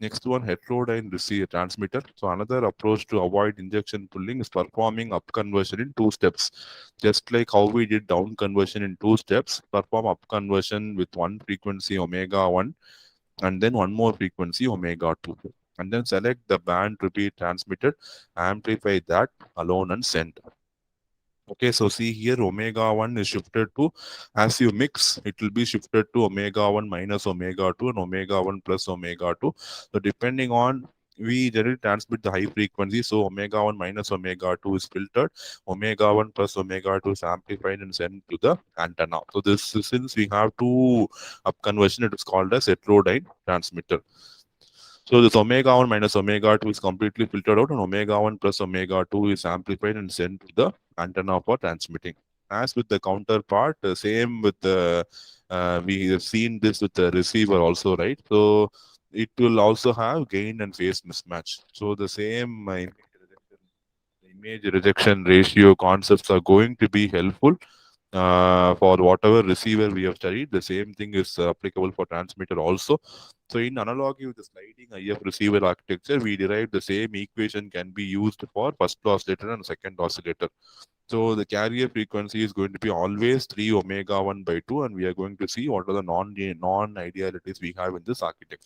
Next one, heterodyne receiver transmitter. So another approach to avoid injection pulling is performing up conversion in two steps. Just like how we did down conversion in two steps, perform up conversion with one frequency omega 1 and then one more frequency omega 2. And then select the band to be transmitted, amplify that alone and send. Okay, so see here omega 1 is shifted to, as you mix, it will be shifted to omega 1 minus omega 2 and omega 1 plus omega 2. So depending on, we generally transmit the high frequency, so omega 1 minus omega 2 is filtered, omega 1 plus omega 2 is amplified and sent to the antenna. So this, since we have two up conversion, it is called as heterodyne transmitter. So this omega 1 minus omega 2 is completely filtered out, and omega 1 plus omega 2 is amplified and sent to the antenna for transmitting. As with the counterpart, same with the, we have seen this with the receiver also, right? So it will also have gain and phase mismatch. So the same image rejection ratio concepts are going to be helpful for whatever receiver we have studied. The same thing is applicable for transmitter also. So in analogy with the sliding IF receiver architecture, we derived the same equation can be used for first oscillator and second oscillator. So the carrier frequency is going to be always 3 omega 1 by 2, and we are going to see what are the non idealities we have in this architecture.